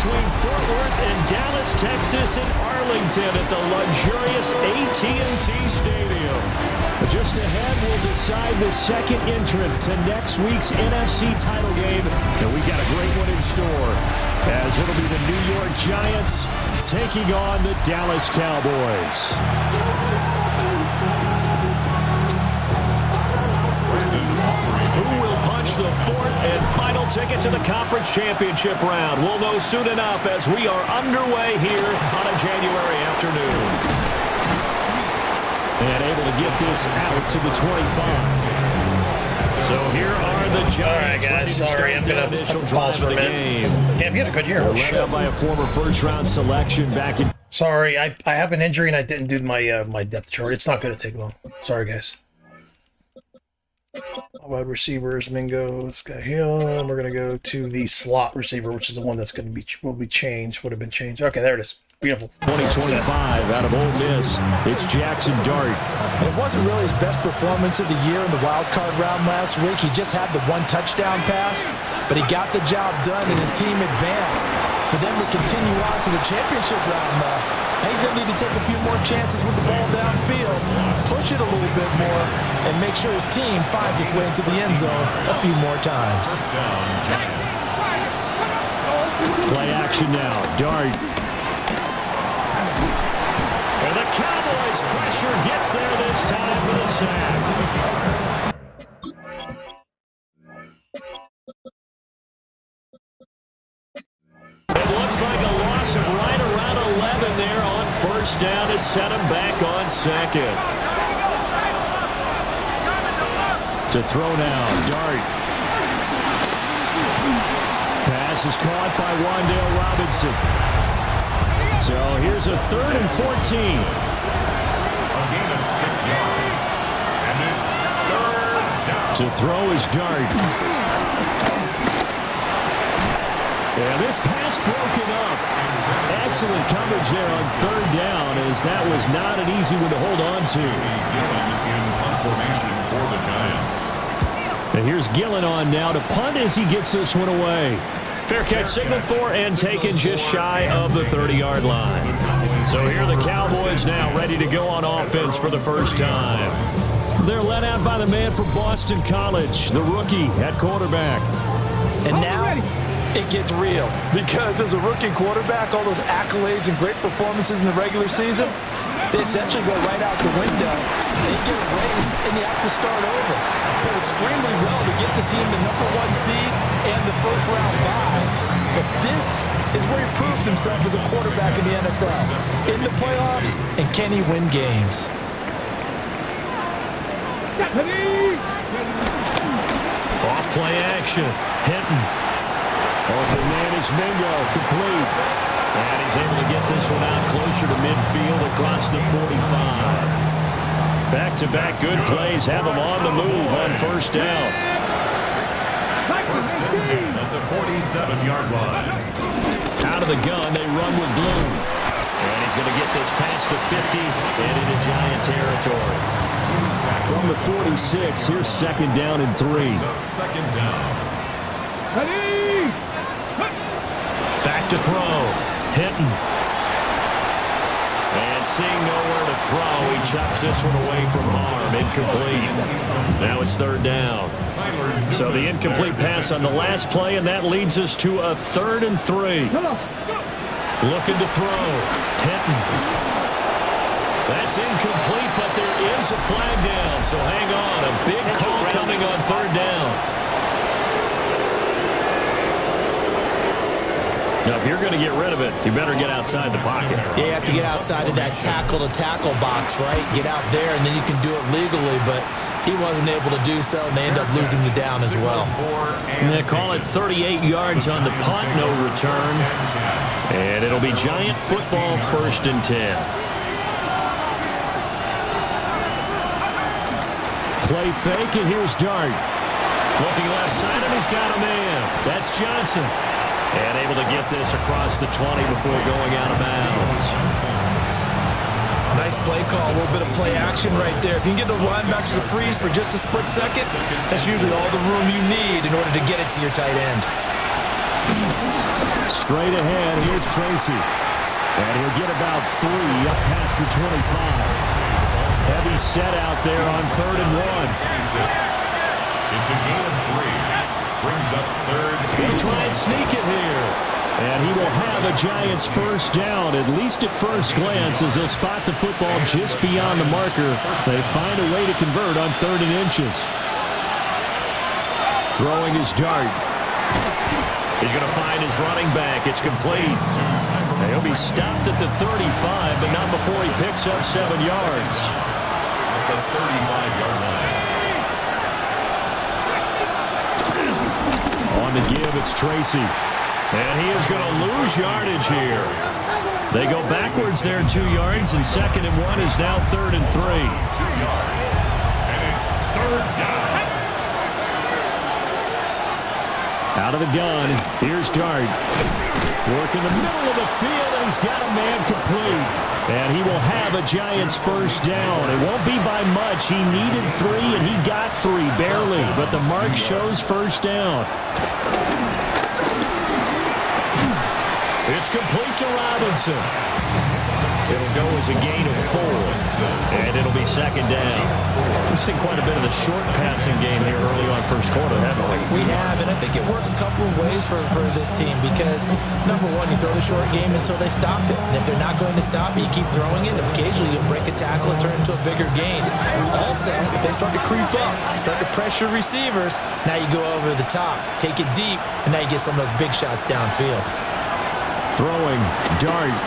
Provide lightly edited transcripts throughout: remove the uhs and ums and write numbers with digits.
between Fort Worth and Dallas, Texas, and Arlington at the luxurious AT&T Stadium. Just ahead, we'll decide the second entrant to next week's NFC title game, and we got a great one in store, as it'll be the New York Giants taking on the Dallas Cowboys. Who will punch the fourth and final ticket to the conference championship round? We'll know soon enough as we are underway here on a January afternoon. And able to get this out to the 25. So here are the Giants. All right, guys. Sorry, I'm going to pause for a minute. Cam, you had a good year. Led out by a former first-round selection back in. Sorry, I have an injury and I didn't do my my depth chart. It's not going to take long. Sorry, guys. Wide receivers, Mingo. Let's go here. We're going to go to the slot receiver, which is the one that's going to be would have been changed. Okay, there it is. Beautiful. 2025 out of Ole Miss, it's Jackson Dart. It wasn't really his best performance of the year in the wild card round last week. He just had the one touchdown pass, but he got the job done and his team advanced. For them to continue on to the championship round now, he's going to need to take a few more chances with the ball downfield, push it a little bit more, and make sure his team finds its way into the end zone a few more times. Play action now, Dart. And the Cowboys' pressure gets there this time for the sack. It looks like a loss of right around 11 there on first down to set him back on second. To throw now, Dart. Pass is caught by Wan'Dale Robinson. So here's a 3rd and 14. A gain of 6 yards. And it's 3rd down. To throw is Dart. Yeah, this pass broken up. Excellent coverage there on 3rd down, as that was not an easy one to hold on to. In punt formation for the Giants. And here's Gillen on now to punt as he gets this one away. Fair catch signaled for and taken just shy of the 30-yard line. So here are the Cowboys now ready to go on offense for the first time. They're led out by the man from Boston College, the rookie at quarterback. And now it gets real, because as a rookie quarterback, all those accolades and great performances in the regular season, they essentially go right out the window. They get erased, and you have to start over. Did extremely well to get the team the #1 seed and the first-round bye. But this is where he proves himself as a quarterback in the NFL. In the playoffs, and can he win games? Off play action. Hinton. Open man is Mingo. Complete. And he's able to get this one out closer to midfield across the 45. Back-to-back good plays have him on the move on first down. First and 10 at the 47-yard line. Out of the gun, they run with Bloom. And he's going to get this past the 50 and into Giant territory. From the 46, here's 2nd down and 3. Second down. Back to throw. Hinton. And seeing nowhere to throw, he chucks this one away from harm. Incomplete. Now it's 3rd down. So the incomplete pass on the last play, and that leads us to a 3rd and 3. Looking to throw. Hinton. That's incomplete, but there is a flag down. So hang on. A big call coming on 3rd down. Now, if you're going to get rid of it, you better get outside the pocket. Yeah, you have to get outside of that tackle-to-tackle box, right? Get out there, and then you can do it legally, but he wasn't able to do so, and they end up losing the down as well. And they call it 38 yards on the punt, no return. And it'll be Giant football, 1st and 10. Play fake, and here's Dart. Looking left side, and he's got a man. That's Johnson. And able to get this across the 20 before going out of bounds. Nice play call, a little bit of play action right there. If you can get those linebackers to freeze for just a split second, that's usually all the room you need in order to get it to your tight end. Straight ahead, here's Tracy. And he'll get about 3 up past the 25. Heavy set out there on 3rd and 1. It's a gain of 3. Brings up 3rd. He'll try and sneak it here. And he will have a Giants first down, at least at first glance, as he'll spot the football just beyond the marker. They find a way to convert on 3rd and inches. Throwing his dart. He's going to find his running back. It's complete. He'll be stopped at the 35, but not before he picks up 7 yards. At the 35-yard line. On the give, it's Tracy. And he is going to lose yardage here. They go backwards there 2 yards, and 2nd and 1 is now 3rd and 3. 2 yards. And it's 3rd down. Out of the gun, here's Dart. Work in the middle of the field, and he's got a man complete. And he will have a Giants first down. It won't be by much. He needed 3, and he got 3, barely. But the mark shows first down. It's complete to Robinson. It'll go as a gain of 4, and it'll be 2nd down. We've seen quite a bit of the short passing game here early on first quarter, haven't we? We have, and I think it works a couple of ways for this team because, number one, you throw the short game until they stop it. And if they're not going to stop it, you keep throwing it, and occasionally you break a tackle and turn it into a bigger gain. Also, if they start to creep up, start to pressure receivers, now you go over the top, take it deep, and now you get some of those big shots downfield. Throwing, Dart.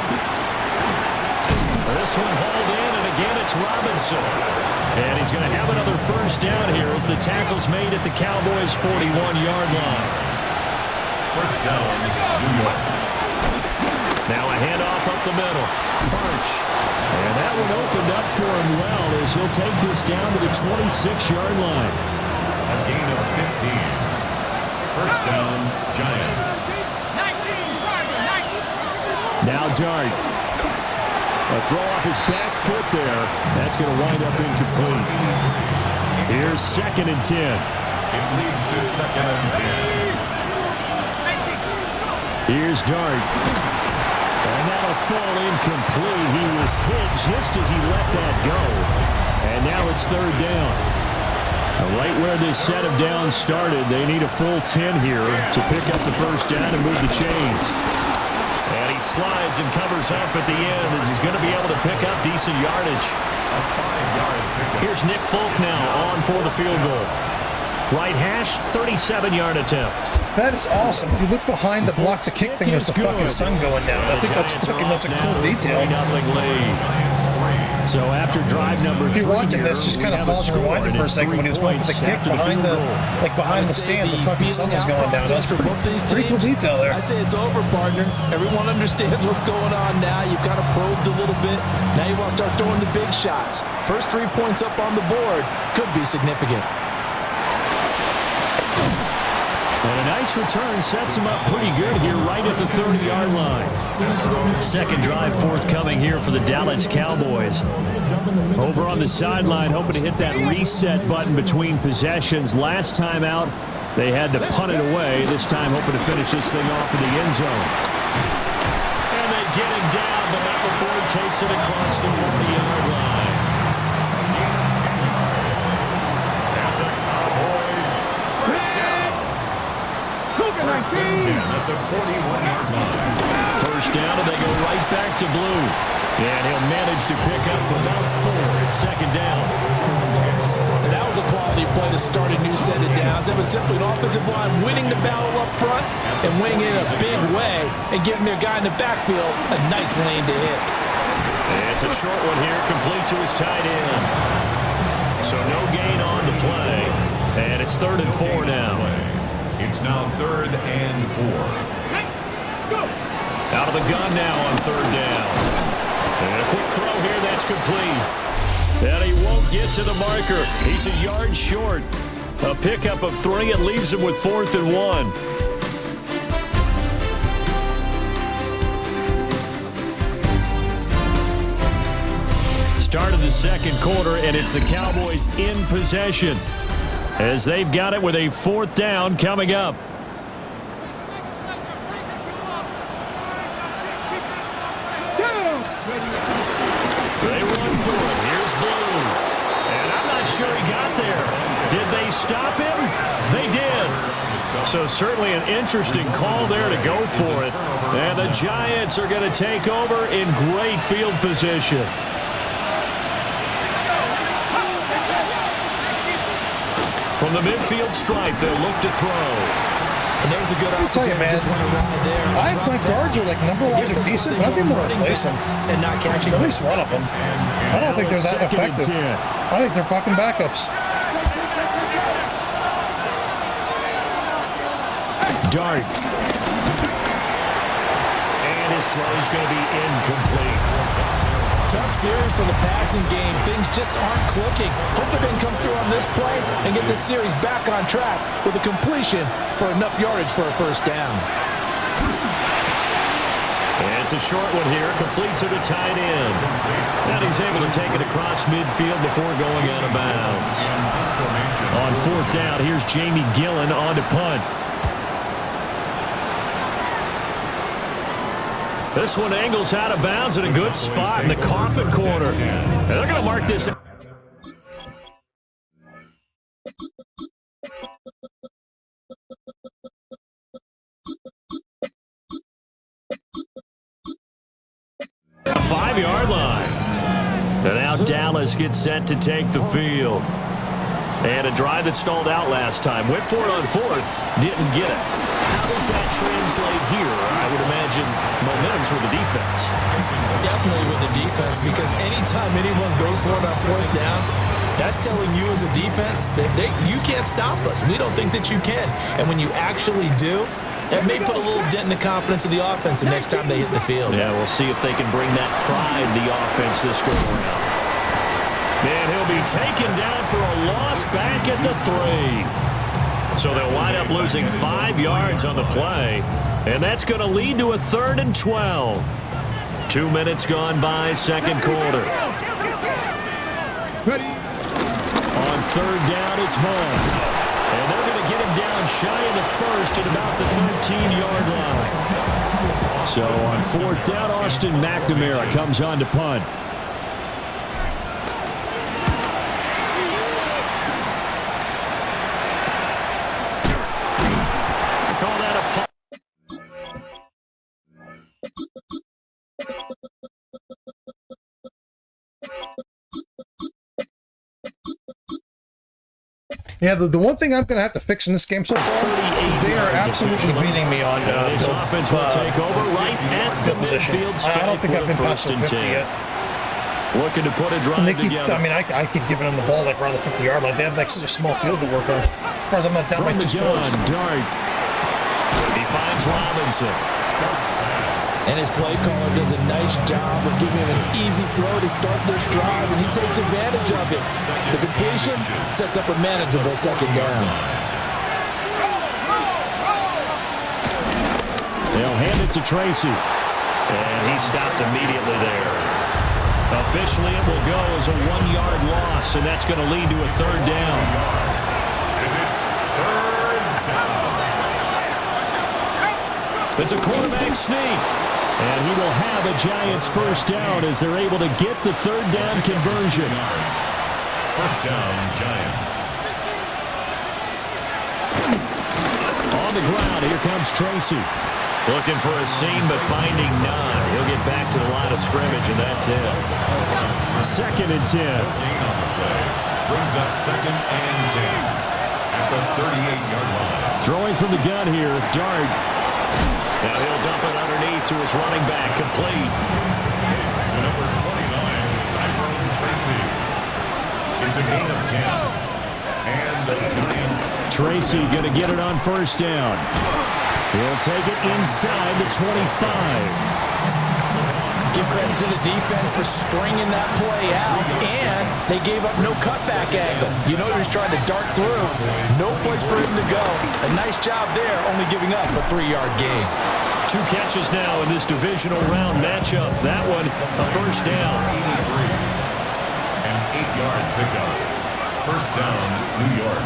This one hauled in, and again it's Robinson. And he's going to have another first down here as the tackle's made at the Cowboys' 41-yard line. First down, New York. Now a handoff up the middle. Perch. And that one opened up for him well as he'll take this down to the 26-yard line. A gain of 15. First down, Giants. Now Dart. A throw off his back foot there. That's going to wind up incomplete. Here's 2nd and 10. It leads to 2nd and 10. Here's Dart. And that'll fall incomplete. He was hit just as he let that go. And now it's 3rd down. Right where this set of downs started, they need a full 10 here to pick up the first down and move the chains. And he slides and covers up at the end as he's going to be able to pick up decent yardage. A 5-yard pickup. Here's Nick Folk now on for the field goal. Right hash, 37-yard attempt. That is awesome. If you look behind the block, the kick thing, there's the fucking sun going down. I think that's a cool detail. Nothing lead. So after drive number 3, if you're watching this, just kind of pause and rewind it for a second. When he was going for the kick behind the stands, the fucking sun was going down. That's pretty cool detail there. I'd say it's over, partner. Everyone understands what's going on now. You've kind of probed a little bit. Now you want to start throwing the big shots. First 3 points up on the board could be significant. And a nice return sets him up pretty good here right at the 30-yard line. Second drive forthcoming here for the Dallas Cowboys. Over on the sideline, hoping to hit that reset button between possessions. Last time out, they had to punt it away. This time hoping to finish this thing off in the end zone. And they get him down, but not before he takes it across the 40-yard line. First and 10 at the 41-yard line. First down, and they go right back to Blue. And he'll manage to pick up about 4 at 2nd down. And that was a quality play to start a new set of downs. It was simply an offensive line winning the battle up front and winning it in a big way and giving their guy in the backfield a nice lane to hit. And it's a short one here, complete to his tight end. So no gain on the play. And it's 3rd and 4 now. It's now 3rd and 4. Out of the gun now on 3rd down. And a quick throw here, that's complete. And he won't get to the marker. He's a yard short. A pickup of 3. It leaves him with 4th and 1. Start of the second quarter, and it's the Cowboys in possession as they've got it with a 4th down coming up. Did they stop him? They did. So certainly an interesting call there to go for it. And the Giants are going to take over in great field position. From the midfield stripe, they'll look to throw. And there's a good opportunity. Man, just want to ride there. My guards are like number-wise are decent, but I think I'm going to replace them. And not catching at least one of them. I don't think they're that effective. I think they're fucking backups. Dart. And his throw is going to be incomplete. Tough series for the passing game. Things just aren't clicking. Hope they can come through on this play and get this series back on track with a completion for enough yardage for a first down. And it's a short one here, complete to the tight end. And he's able to take it across midfield before going out of bounds. On fourth down, here's Jamie Gillen on to punt. This one angles out of bounds in a good spot in the coffin corner. And they're going to mark this. A 5-yard line. And now Dallas gets set to take the field. And a drive that stalled out last time. Went for it on fourth. Didn't get it. How does that translate here? I would imagine momentum's with the defense. Definitely with the defense, because anytime anyone goes for it on fourth down, that's telling you as a defense that you can't stop us. We don't think that you can. And when you actually do, that may put a little dent in the confidence of the offense the next time they hit the field. Yeah, we'll see if they can bring that pride to the offense this go around. And he'll be taken down for a loss back at the 3. So they'll wind up losing 5 yards on the play. And that's going to lead to a 3rd and 12. 2 minutes gone by, second quarter. On third down, it's Vaughn. And they're going to get him down shy of the first at about the 13-yard line. So on fourth down, Austin McNamara comes on to punt. Yeah, the one thing I'm going to have to fix in this game so far is they are absolutely beating me on this offense will take over right at the position. midfield stripe. I don't think I've been past the 50 yet. Looking to put a drive together. I mean, I keep giving them the ball like around the 50-yard line. They have like such a small field to work on. As far as I'm not down by 2 scores. Dart. He finds Robinson. And his play caller does a nice job of giving him an easy throw to start this drive, and he takes advantage of it. The completion sets up a manageable second down. They'll hand it to Tracy. And he stopped immediately there. Officially, it will go as a 1-yard loss, and that's going to lead to a 3rd down. And it's 3rd down. It's a quarterback sneak. And he will have a Giants first down as they're able to get the 3rd down conversion. First down, Giants. On the ground, here comes Tracy. Looking for a seam, but finding none. He'll get back to the line of scrimmage, and that's it. 2nd and 10. Brings up 2nd and 10 at the 38-yard line. Throwing from the gun here, Dart. Now he'll dump it underneath to his running back, complete. To number 29, Tyrone Tracy. It's a gain of 10. And the Giants. Tracy going to get it on first down. He'll take it inside the 25. Give credit to the defense for stringing that play out, and they gave up no cutback angle. You know he was trying to dart through. No place for him to go. A nice job there, only giving up a 3-yard gain. 2 catches now in this divisional round matchup. That one, a first down. 83. An 8-yard pickup. First down, New York.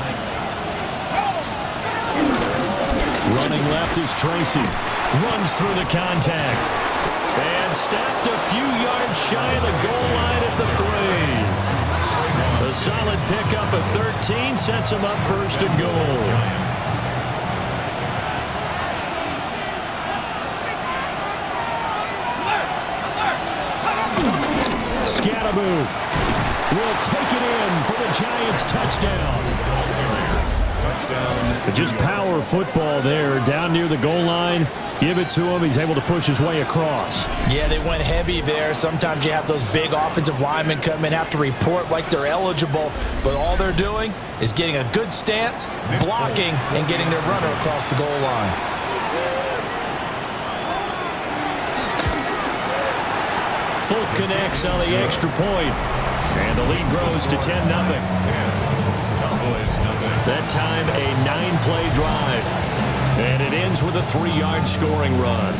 Running left is Tracy. Runs through the contact. And stopped a few yards shy of the goal line at the 3. A solid pickup of 13 sets him up first and goal. Scattaboo will take it in for the Giants touchdown. Just power football there down near the goal line. Give it to him. He's able to push his way across. Yeah, they went heavy there. Sometimes you have those big offensive linemen come in, have to report like they're eligible, but all they're doing is getting a good stance, blocking, and getting their runner across the goal line. Folk connects on the extra point, and the lead grows to 10-0. That time, a 9-play drive. And it ends with a 3-yard scoring run.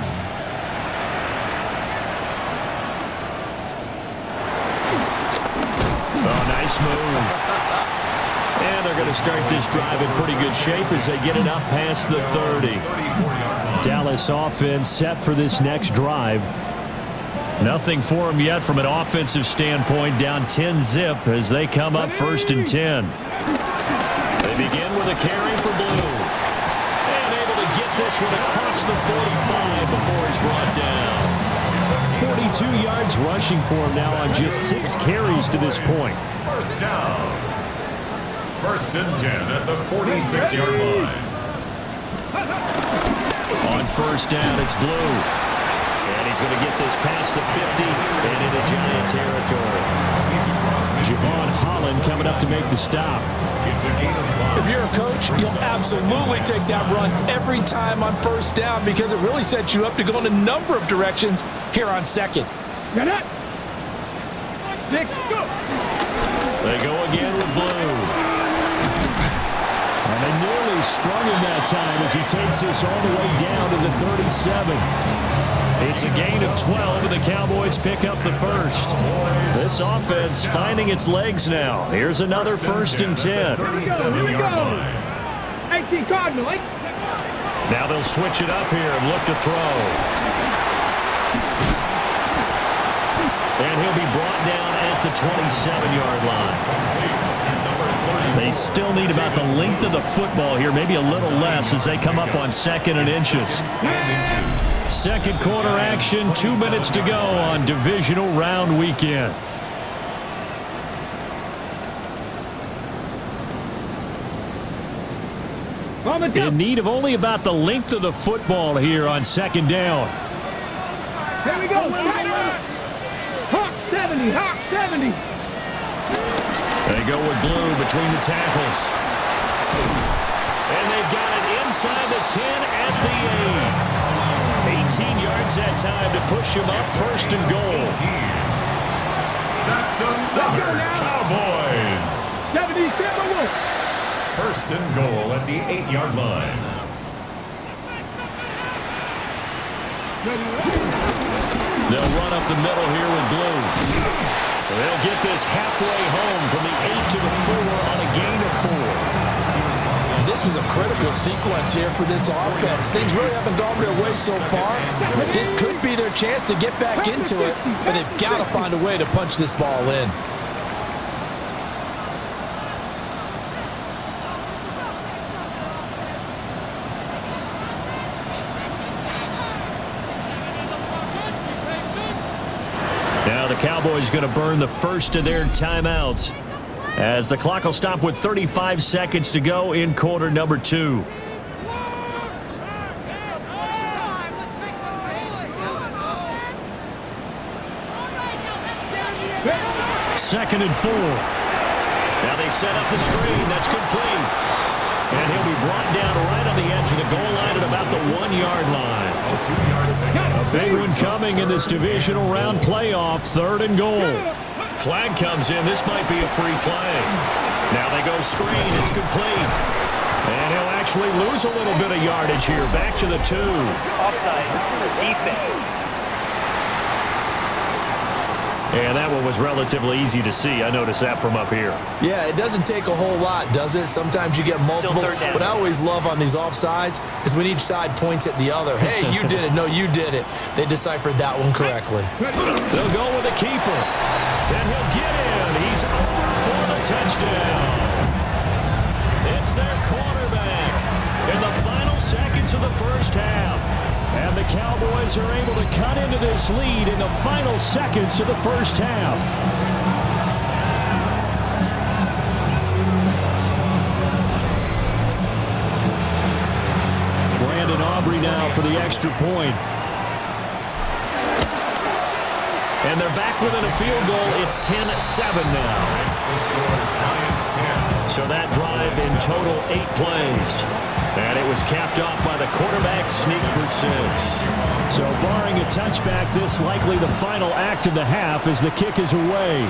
Oh, nice move. And they're going to start this drive in pretty good shape as they get it up past the 30. Dallas offense set for this next drive. Nothing for them yet from an offensive standpoint. Down 10-zip as they come up 1st and 10. They begin with a carry for Blue. And able to get this one across the 45 before he's brought down. 42 yards rushing for him now on just 6 carries to this point. First down. 1st and 10 at the 46-yard line. On 1st down, it's Blue. And he's going to get this past the 50 and into Giant territory. Javon Holland coming up to make the stop. If you're a coach, you'll absolutely take that run every time on 1st down because it really sets you up to go in a number of directions here on 2nd. Got it. 6, go. They go again with Blue. And they nearly sprung him that time as he takes this all the way down to the 37. It's a gain of 12, and the Cowboys pick up the first. This offense finding its legs now. Here's another 1st and 10. Here we go. 18 Cardinal. Now they'll switch it up here and look to throw. And he'll be brought down at the 27-yard line. They still need about the length of the football here, maybe a little less as they come up on 2nd and inches. Second quarter action, 2 minutes to go on Divisional Round Weekend. In need of only about the length of the football here on 2nd down. Here we go. Hawk 70. Hawk 70. They go with Blue between the tackles. And they've got it inside the 10 at the 8. 18 yards that time to push him up 1st and goal. That's another Cowboys. 77. 1st and goal at the 8-yard line. They'll run up the middle here with Blue. They'll get this halfway home from the 8 to the 4 on a gain of 4. This is a critical sequence here for this offense. Things really haven't gone their way so far, but this could be their chance to get back into it, but they've got to find a way to punch this ball in. Now the Cowboys going to burn the first of their timeouts as the clock will stop with 35 seconds to go in quarter number 2. Second and 4. Now they set up the screen. That's complete. And he'll be brought down right on the edge of the goal line at about the 1-yard line. A big one coming in this divisional round playoff. 3rd and goal. Flag comes in. This might be a free play. Now they go screen. It's complete. And he'll actually lose a little bit of yardage here. Back to the 2. Offside. Defense. And that one was relatively easy to see. I noticed that from up here. Yeah, it doesn't take a whole lot, does it? Sometimes you get multiples. What I always love on these offsides is when each side points at the other. Hey, you did it. No, you did it. They deciphered that one correctly. They'll go with the keeper. And he'll get in. He's over for the touchdown. It's their quarterback in the final seconds of the first half. And the Cowboys are able to cut into this lead in the final seconds of the first half. Brandon Aubrey now for the extra point. And they're back within a field goal. It's 10-7 now. So that drive in total 8 plays. And it was capped off by the quarterback sneak for 6. So barring a touchback, this likely the final act of the half as the kick is away.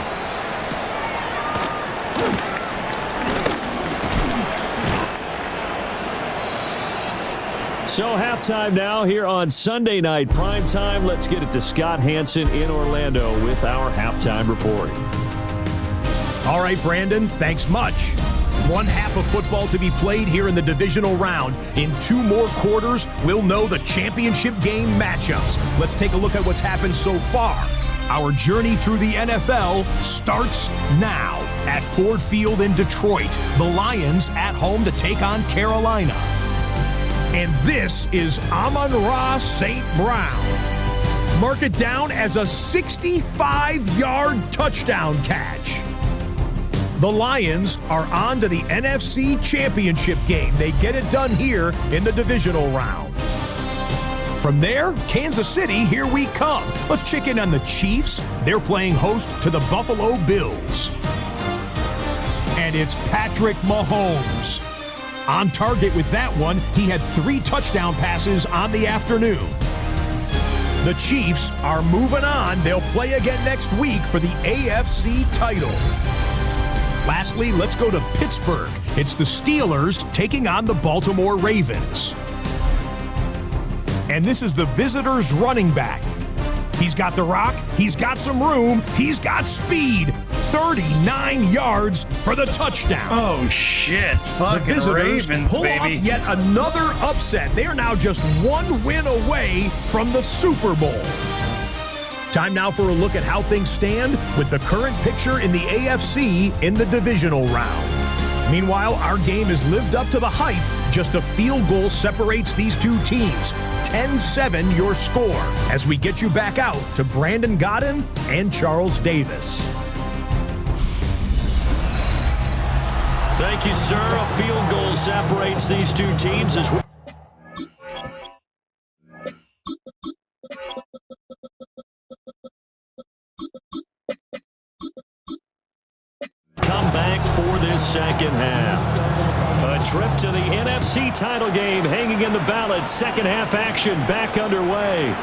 So halftime now here on Sunday Night Primetime. Let's get it to Scott Hansen in Orlando with our halftime report. All right, Brandon, thanks much. One half of football to be played here in the divisional round. In 2 more quarters, we'll know the championship game matchups. Let's take a look at what's happened so far. Our journey through the NFL starts now at Ford Field in Detroit. The Lions at home to take on Carolina. And this is Amon-Ra St. Brown. Mark it down as a 65-yard touchdown catch. The Lions are on to the NFC Championship game. They get it done here in the divisional round. From there, Kansas City, here we come. Let's check in on the Chiefs. They're playing host to the Buffalo Bills. And it's Patrick Mahomes. On target with that one, he had 3 touchdown passes on the afternoon. The Chiefs are moving on. They'll play again next week for the AFC title. Lastly, let's go to Pittsburgh. It's the Steelers taking on the Baltimore Ravens. And this is the visitors' running back. He's got the rock, he's got some room, he's got speed. 39 yards for the touchdown. Oh, shit. Fucking the visitors Ravens, pull baby. off yet another upset. They are now just 1 win away from the Super Bowl. Time now for a look at how things stand with the current picture in the AFC in the divisional round. Meanwhile, our game has lived up to the hype. Just a field goal separates these 2 teams. 10-7 your score as we get you back out to Brandon Godden and Charles Davis. Thank you, sir. A field goal separates these 2 teams as well. Come back for this second half. A trip to the NFC title game hanging in the balance. Second half action back underway.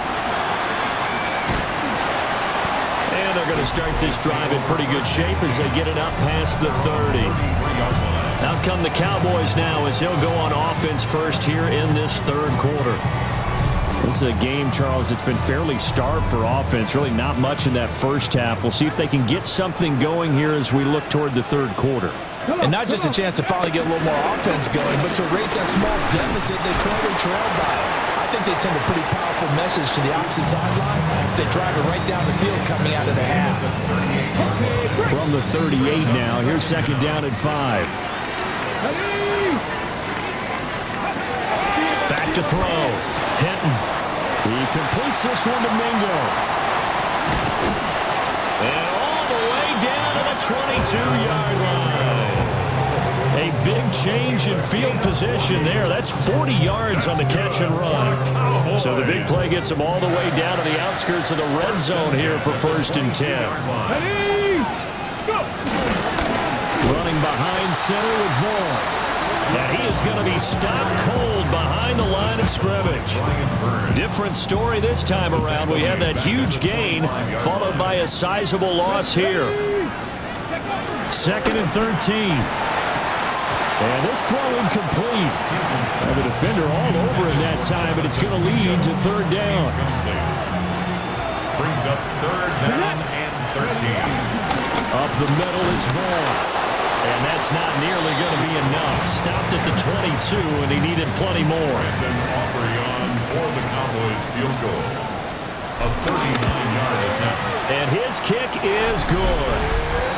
And they're going to start this drive in pretty good shape as they get it up past the 30. Out come the Cowboys now as they'll go on offense first here in this third quarter. This is a game, Charles, that's been fairly starved for offense. Really not much in that first half. We'll see if they can get something going here as we look toward the third quarter. And not just a chance to finally get a little more offense going, but to erase that small deficit they currently trailed by. I think they'd send a pretty powerful message to the opposite sideline. They drive it right down the field coming out of the half. From the 38 now, here's second down and 5. Back to throw. Hinton. He completes this one to Mingo. And all the way down to the 22-yard line. A big change in field position there. That's 40 yards on the catch and run. So the big play gets them all the way down to the outskirts of the red zone here for 1st and 10. Running behind center with Vaughn. And he is going to be stopped cold behind the line of scrimmage. Different story this time around. We had that huge gain followed by a sizable loss here. 2nd and 13. And this throw incomplete. And the defender all over him that time, but it's going to lead to 3rd down. Brings up 3rd down and 13. Up the middle, it's Vaughn. And that's not nearly going to be enough. Stopped at the 22, and he needed plenty more. Brandon Aubrey on for the Cowboys field goal. A 39-yard attempt. And his kick is good.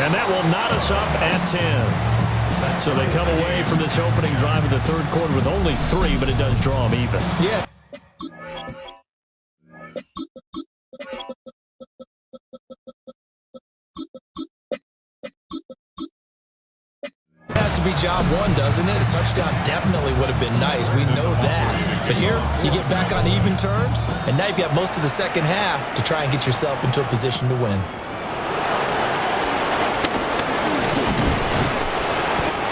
And that will knot us up at 10. So they come away from this opening drive of the third quarter with only 3, but it does draw them even. Yeah. Has to be job one, doesn't it? A touchdown definitely would have been nice. We know that. But here, you get back on even terms, and now you've got most of the second half to try and get yourself into a position to win.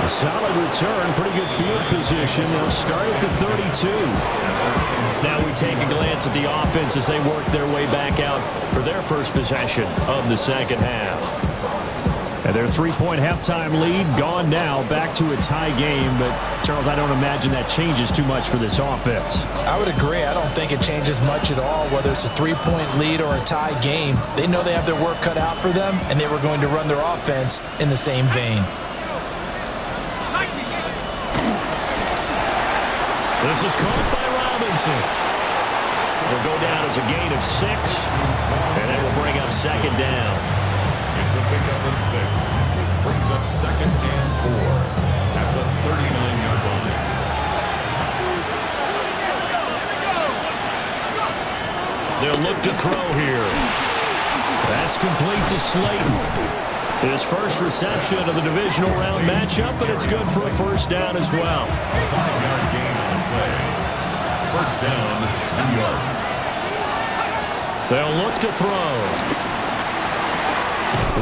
A solid return, pretty good field position. They'll start at the 32. Now we take a glance at the offense as they work their way back out for their first possession of the second half. And their 3-point halftime lead gone now, back to a tie game. But, Charles, I don't imagine that changes too much for this offense. I would agree. I don't think it changes much at all, whether it's a 3-point lead or a tie game. They know they have their work cut out for them, and they were going to run their offense in the same vein. This is caught by Robinson. Will go down as a gain of 6, and that will bring up second down. It's a pickup of 6. Brings up 2nd and 4 at the 39-yard line. They'll look to throw here. That's complete to Slayton. His first reception of the divisional round matchup, but it's good for a first down as well. 5-yard gain on the play. First down, New York. They'll look to throw.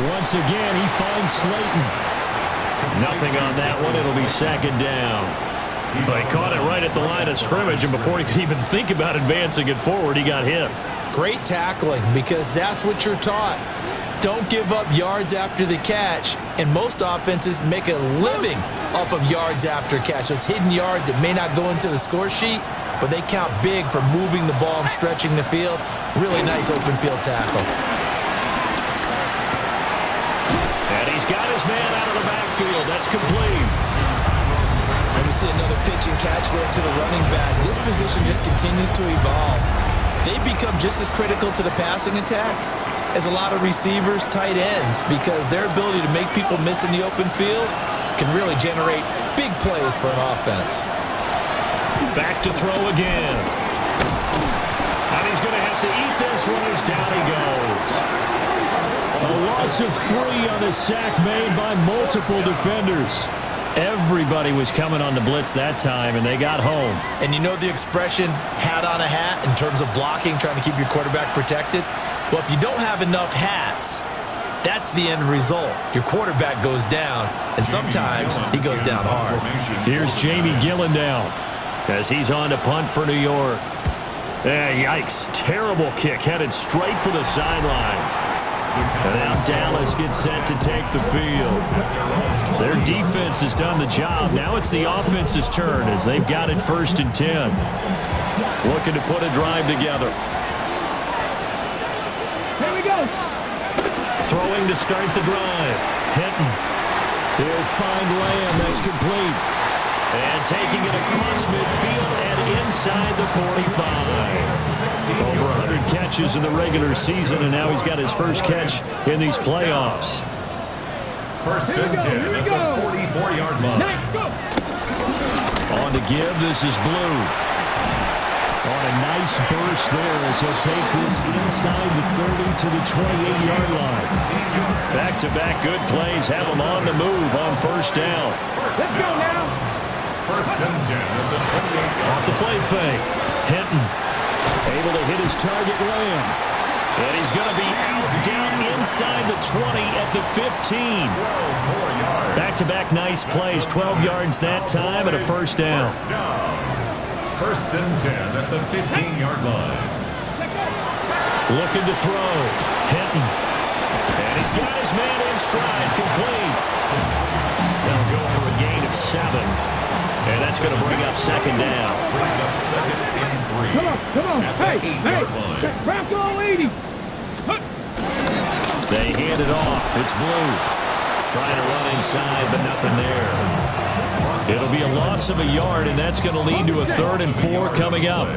Once again, he finds Slayton. Nothing on that one. It'll be second down. But he caught it right at the line of scrimmage, and before he could even think about advancing it forward, he got hit. Great tackling, because that's what you're taught. Don't give up yards after the catch, and most offenses make a living off of yards after catch. Those hidden yards that may not go into the score sheet, but they count big for moving the ball and stretching the field. Really nice open field tackle. And he's got his man out of the backfield. That's complete. And we see another pitch and catch there to the running back. This position just continues to evolve. They become just as critical to the passing attack as a lot of receivers, tight ends, because their ability to make people miss in the open field can really generate big plays for an offense. Back to throw again. And he's going to have to eat this one as down he goes. A loss of 3 on a sack made by multiple defenders. Everybody was coming on the blitz that time, and they got home. And you know the expression, hat on a hat, in terms of blocking, trying to keep your quarterback protected? Well, if you don't have enough hats, that's the end result. Your quarterback goes down, and sometimes he goes down hard. Here's Jamie Gillen down as he's on to punt for New York. Yikes. Terrible kick headed straight for the sidelines. And now Dallas gets set to take the field. Their defense has done the job. Now it's the offense's turn as they've got it 1st and 10. Looking to put a drive together. Here we go. Throwing to start the drive. Hinton. He'll find Lamb. That's complete. And taking it across midfield and inside the 45. Over 100 catches in the regular season, and now he's got his first catch in these playoffs. 1st and 10 at the 44-yard line. Next, go. On to give, this is Blue. On a nice burst there as he'll take this inside the 30 to the 28-yard line. Back-to-back good plays have him on the move on 1st down. Let's go now. 1st and 10 at the 28-yard line. Off the play fake. Hinton able to hit his target, Lamb. And he's going to be out down inside the 20 at the 15. Back-to-back nice plays. 12 yards that time and a 1st down. 1st and 10 at the 15-yard line. Looking to throw. Hinton. And he's got his man in stride. Complete. They'll go for a gain of 7. And that's going to bring up 2nd down. Brings up 2nd and 3. Come on. At the Hey, 8-yard line. wrap all 80. They hand it off. It's Blue. Trying to run inside, but nothing there. It'll be a loss of a yard, and that's going to lead to a 3rd and 4 coming up.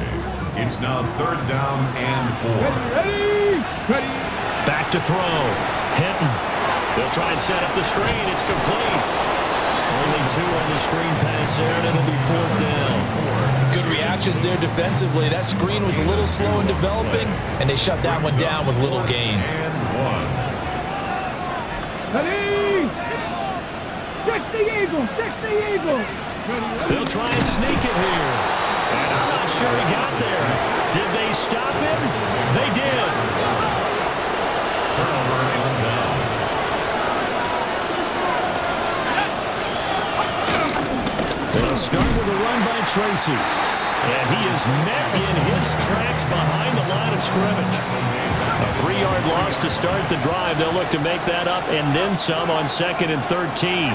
It's now 3rd down and 4. Ready? Ready? Back to throw. Hinton. They'll try and set up the screen. It's complete. Only 2 on the screen pass there, and it'll be 4th down. Good reactions there defensively. That screen was a little slow in developing, and they shut that one down with little gain. And 1. Ready? Fix the eagle! Fix the eagle! They'll try and sneak it here. And I'm not sure he got there. Did they stop him? They did. Turnover and down. They'll start with a run by Tracy. And he is met in his tracks behind the line of scrimmage. A 3-yard loss to start the drive. They'll look to make that up and then some on 2nd and 13.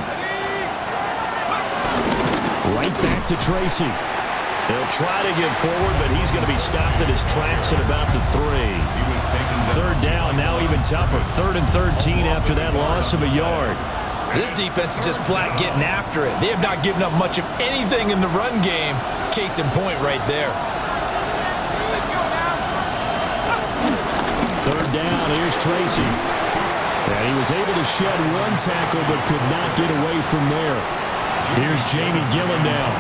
Right back to Tracy. They'll try to get forward, but he's going to be stopped at his tracks at about the 3. He was taken down. 3rd down, now even tougher. 3rd and 13 after that loss of a yard. This defense is just flat getting after it. They have not given up much of anything in the run game. Case in point right there. 3rd down, here's Tracy. And he was able to shed 1 tackle but could not get away from there. Here's Jamie Gillen now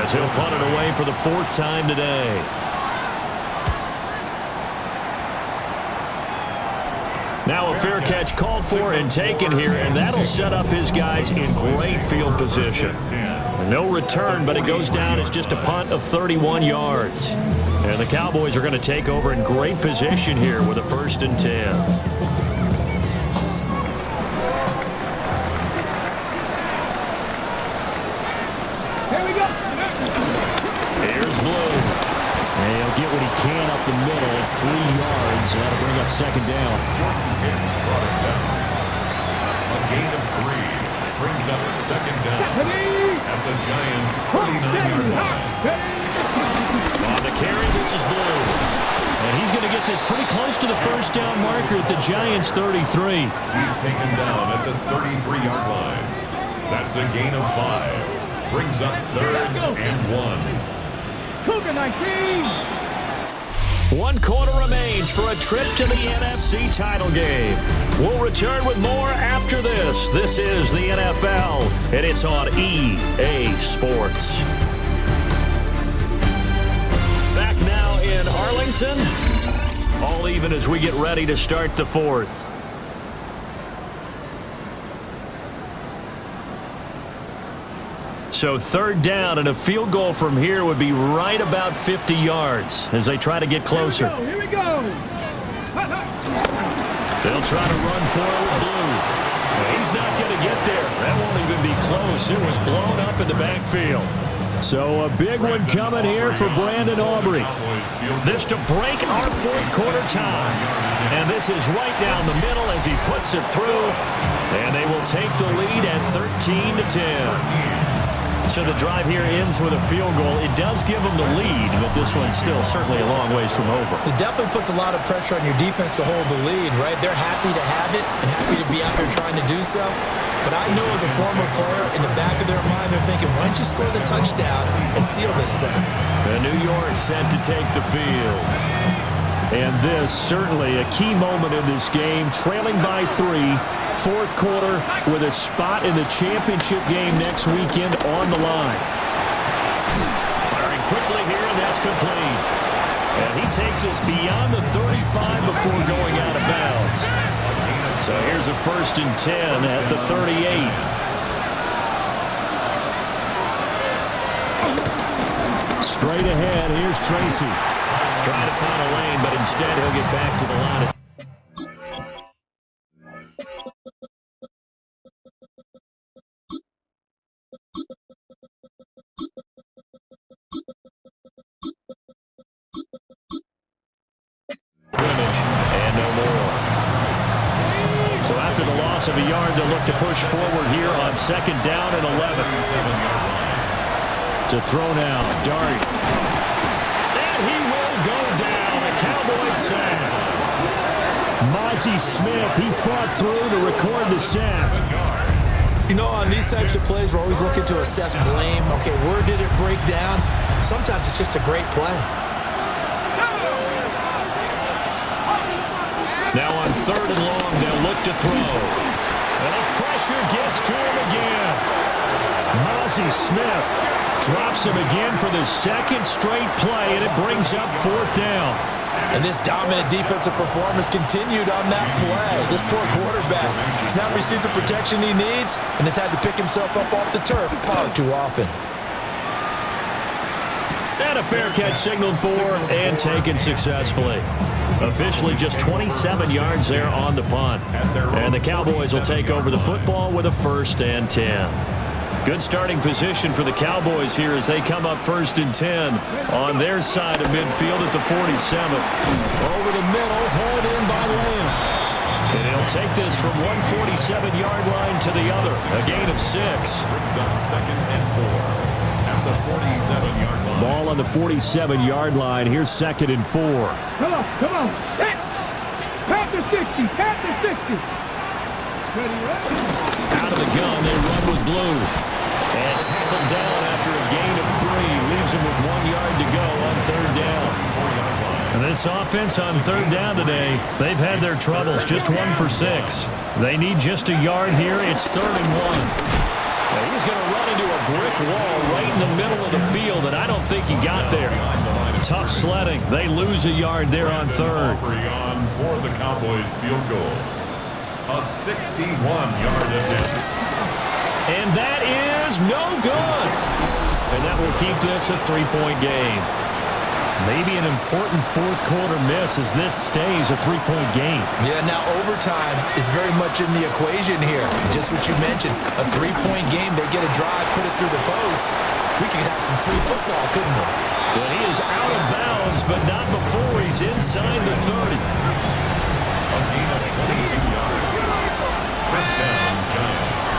as he'll punt it away for the 4th time today. Now a fair catch called for and taken here, and that'll set up his guys in great field position. No return, but it goes down as just a punt of 31 yards. And the Cowboys are going to take over in great position here with a 1st and 10. Get what he can up the middle at 3 yards. That'll bring up 2nd down. A gain of 3 brings up 2nd down at the Giants' 39-yard line. On the carry, this is Blue. And he's going to get this pretty close to the 1st down marker at the Giants' 33. He's taken down at the 33-yard line. That's a gain of 5. Brings up 3rd and 1. Cougar 19! 1 quarter remains for a trip to the NFC title game. We'll return with more after this. This is the NFL, and it's on EA Sports. Back now in Arlington. All even as we get ready to start the 4th. So 3rd down and a field goal from here would be right about 50 yards as they try to get closer. Here we go. They'll try to run for it with Blue. He's not going to get there. That won't even be close. It was blown up in the backfield. So a big one coming here for Brandon Aubrey. This to break our 4th quarter time. And this is right down the middle as he puts it through. And they will take the lead at 13-10. So the drive here ends with a field goal. It does give them the lead, but this one's still certainly a long ways from over. It definitely puts a lot of pressure on your defense to hold the lead, right? They're happy to have it and happy to be out there trying to do so. But I know as a former player, in the back of their mind, they're thinking, why don't you score the touchdown and seal this thing? The New York set to take the field. And this certainly a key moment in this game, trailing by 3. 4th quarter with a spot in the championship game next weekend on the line. Firing quickly here, and that's complete. And he takes us beyond the 35 before going out of bounds. So here's a 1st and 10 at the 38. Straight ahead, here's Tracy. Trying to find a lane, but instead he'll get back to the line. And no more. So after the loss of a yard, they'll look to push forward here on 2nd down and 11. To throw now, Dart. And he will go down. A Cowboys sack. Mozzie Smith, he fought through to record the sack. You know, on these types of plays, we're always looking to assess blame. Okay, where did it break down? Sometimes it's just a great play. Now on 3rd and long, they'll look to throw. And the pressure gets to him again. Mozzie Smith drops him again for the 2nd straight play, and it brings up 4th down. And this dominant defensive performance continued on that play. This poor quarterback has not received the protection he needs and has had to pick himself up off the turf far too often. And a fair catch signaled for and taken successfully. Officially just 27 yards there on the punt. And the Cowboys will take over the football with a 1st and 10. Good starting position for the Cowboys here as they come up 1st and 10 on their side of midfield at the 47. Over the middle, hauled in by Lamb. And he'll take this from one 47-yard line to the other. A gain of 6. Brings up 2nd and 4 at the 47-yard line. Ball on the 47-yard line. Here's 2nd and 4. Come on. Set. Tap to 60. Tap to 60. Out of the gun, they run with Blue. And tackled down after a gain of 3. Leaves him with 1 yard to go on 3rd down. And this offense on 3rd down today, they've had their troubles. Just 1 for 6. They need just a yard here. It's 3rd and 1. Now he's going to run into a brick wall right in the middle of the field, and I don't think he got there. Tough sledding. They lose a yard there on 3rd. On for the Cowboys field goal. A 61-yard attempt. And that is no good. And that will keep this a 3-point game. Maybe an important 4th quarter miss as this stays a 3-point game. Yeah, now overtime is very much in the equation here. Just what you mentioned, a 3-point game. They get a drive, put it through the post. We could have some free football, couldn't we? Well, he is out of bounds, but not before he's inside the 30. A gain of 22 yards. 1st down, Giants.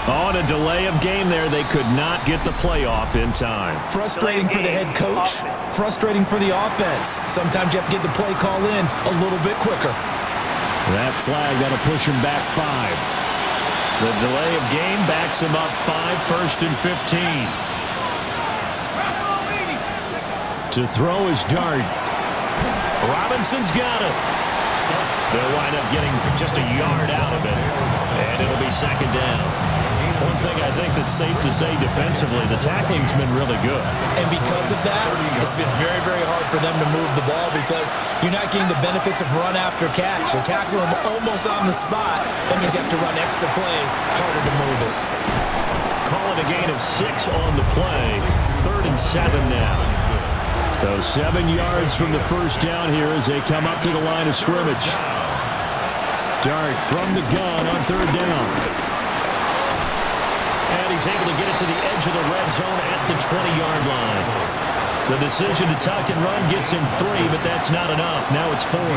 On a delay of game there, they could not get the playoff in time. Frustrating for the head coach, frustrating for the offense. Sometimes you have to get the play call in a little bit quicker. That flag that'll push him back 5. The delay of game backs him up 5, 1st and 15. To throw is Dart. Robinson's got it. They'll wind up getting just a yard out of it, and it'll be 2nd down. One thing I think that's safe to say defensively, the tackling's been really good. And because of that, it's been very, very hard for them to move the ball because you're not getting the benefits of run after catch. They're tackling them almost on the spot. That means you have to run extra plays, harder to move it. Calling a gain of 6 on the play. 3rd and 7 now. So 7 yards from the 1st down here as they come up to the line of scrimmage. Dart from the gun on 3rd down. And he's able to get it to the edge of the red zone at the 20-yard line. The decision to tuck and run gets him 3, but that's not enough. Now it's 4th. It's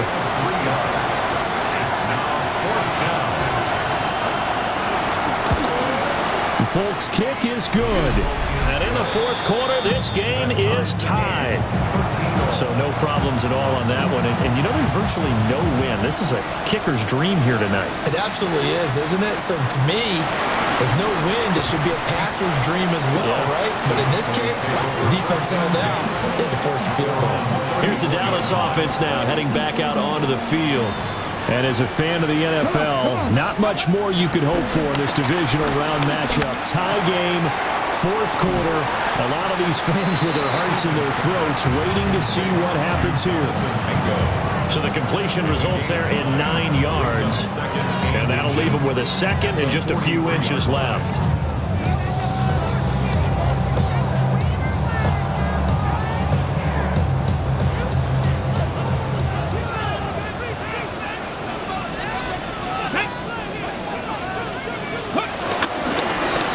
now 4th down. The Folks' kick is good. And in the 4th quarter, this game is tied. So no problems at all on that one. And you know, there's virtually no win. This is a kicker's dream here tonight. It absolutely is, isn't it? So to me, with no wind, it should be a passer's dream as well, right? But in this case, the defense held down. They had to force the field goal. Here's the Dallas offense now heading back out onto the field. And as a fan of the NFL, not much more you could hope for in this divisional round matchup. Tie game, 4th quarter. A lot of these fans with their hearts in their throats waiting to see what happens here. So the completion results there in 9 yards. And that'll leave them with a 2nd and just a few inches left.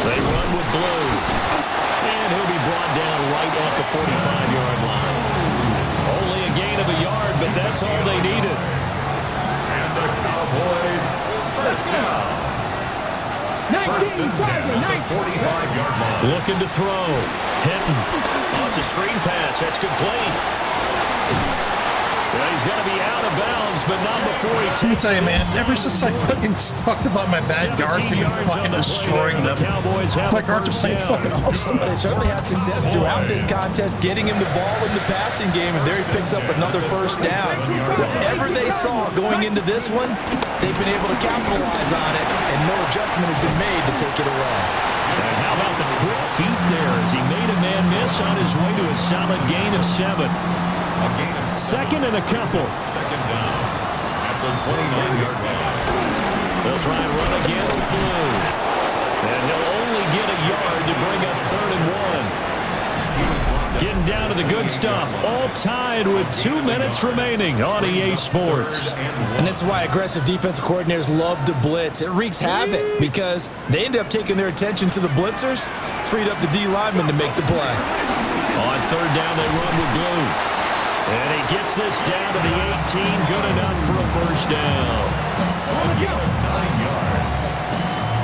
They run with Blue. And he'll be brought down right at the 45-yard line. Only a gain of a yard, but that's all they needed. And the Cowboys 1st down. 1st and 10 at the 45-yard line. Looking to throw. Hinton. Oh, it's a screen pass. That's complete. Well, he's going to be out of bounds, but not before he takes. Let me tell you, man, ever since I fucking talked about my bad guards, they've been fucking destroying them. My guards are playing fucking awesome. They certainly had success throughout this contest, getting him the ball in the passing game, and there he picks up another first down. Whatever they saw going into this one, they've been able to capitalize on it, and no adjustment has been made to take it away. And how about the quick feet there as he made a man miss on his way to a solid gain of 7. Second and a couple. Second down at the 29-yard line. They'll try and run again with Blue. And he'll only get a yard to bring up 3rd and 1. Getting down to the good stuff. All tied with 2 minutes remaining on EA Sports. And this is why aggressive defensive coordinators love to blitz. It wreaks havoc because they end up taking their attention to the blitzers, freed up the D lineman to make the play. On 3rd down, they run with Blue. And he gets this down to the 18. Good enough for a first down. 9 yards.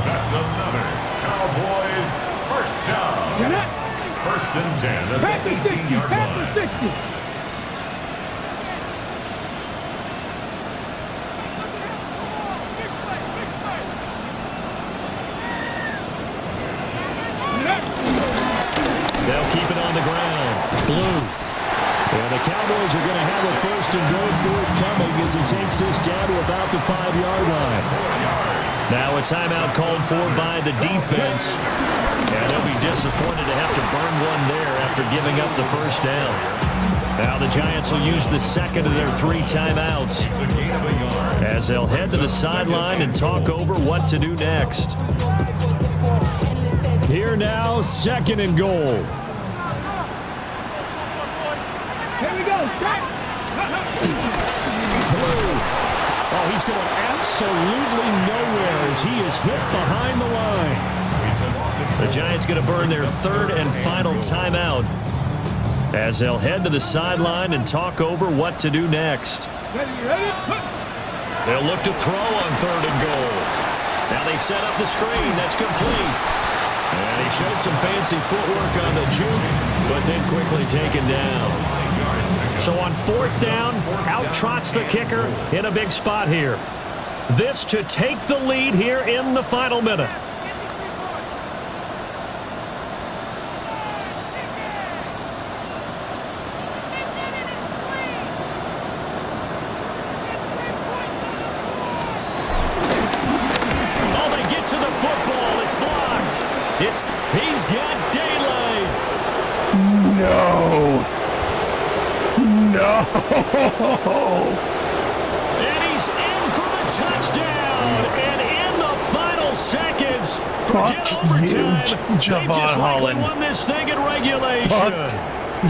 That's another Cowboys first down. 1st and 10 at the 18-yard line. They'll keep it on the ground. Blue. And the Cowboys are going to have a 1st and goal forthcoming as he takes this down to about the 5-yard line. Now a timeout called for by the defense. And they'll be disappointed to have to burn one there after giving up the first down. Now the Giants will use the second of their 3 timeouts as they'll head to the sideline and talk over what to do next. Here now, 2nd and goal. Here we go. Oh, he's going absolutely nowhere as he is hit behind the line. The Giants going to burn their 3rd and final timeout as they'll head to the sideline and talk over what to do next. They'll look to throw on 3rd and goal. Now they set up the screen. That's complete. And he showed some fancy footwork on the juke, but then quickly taken down. So on 4th down, out trots the kicker in a big spot here. This to take the lead here in the final minute. Oh, they get to the football. It's blocked. He's got daylight. No. And he's in for the touchdown. And in the final seconds, Fuck you, Javon Holland. Won this thing in regulation. Fuck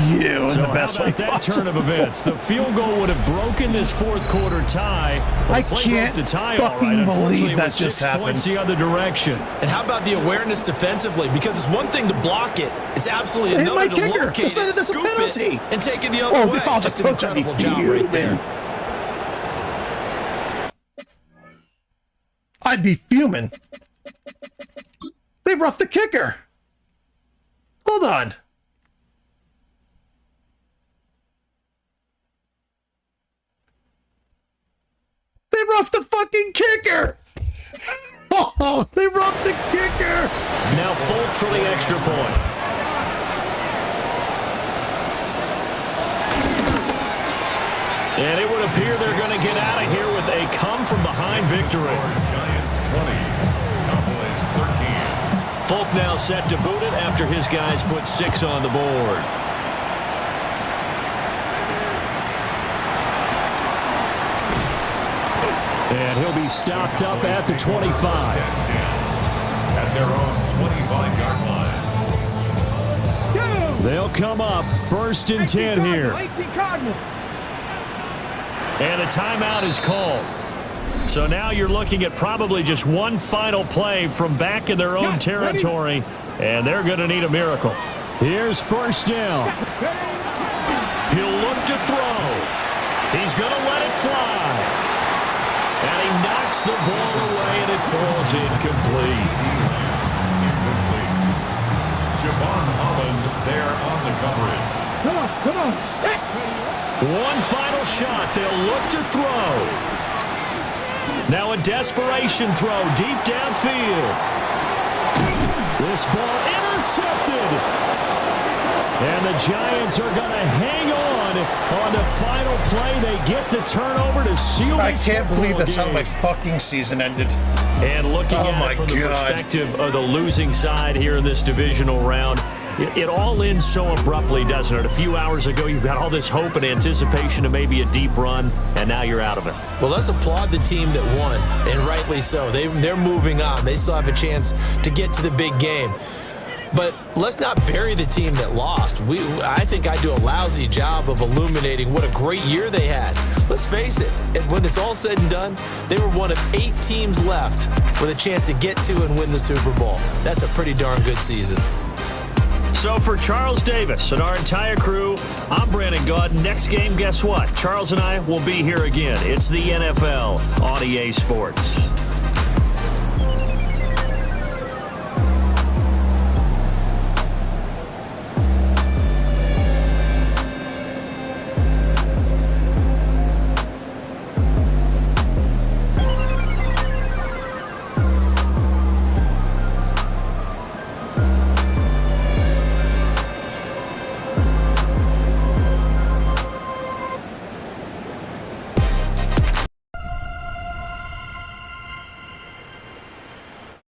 you in So the best how way about that possible. turn of events? The field goal would have broken this 4th quarter tie. I The play can't broke the tie fucking all right. Unfortunately, believe it that was just 6 points happened. the other direction. And how about the awareness defensively? Because it's one thing to block it. It's absolutely Hit another my to kicker. locate it, That's a scoop penalty. it, and take it the other Oh, way. if I was a Just an coach, I'd be incredible job right there. I'd be fuming. They roughed the kicker. Hold on. They roughed the fucking kicker. Oh, they roughed the kicker. Now Folk for the extra point. And it would appear they're going to get out of here with a come-from-behind victory. Giants 20, Cowboys 13. Folk now set to boot it after his guys put 6 on the board. And he'll be stopped up at the 25. At their own 25-yard line. They'll come up 1st and 10 here. And a timeout is called. So now you're looking at probably just one final play from back in their own territory, and they're going to need a miracle. Here's 1st down. He'll look to throw. He's going to let it fly. And he knocks the ball away, and it falls incomplete. Javon Holland there on the coverage. Come on. One final shot. They'll look to throw. Now a desperation throw deep downfield. This ball intercepted. And the Giants are going to hang on the final play. They get the turnover to seal I this can't believe that's how game. my fucking season ended. And looking at it from the perspective of the losing side here in this divisional round, it all ends so abruptly, doesn't it? A few hours ago, you got all this hope and anticipation of maybe a deep run, and now you're out of it. Well, let's applaud the team that won, and rightly so. They're moving on. They still have a chance to get to the big game. But let's not bury the team that lost. I think I do a lousy job of illuminating what a great year they had. Let's face it, when it's all said and done, they were one of 8 teams left with a chance to get to and win the Super Bowl. That's a pretty darn good season. So for Charles Davis and our entire crew, I'm Brandon Gaud. Next game, guess what? Charles and I will be here again. It's the NFL on EA Sports.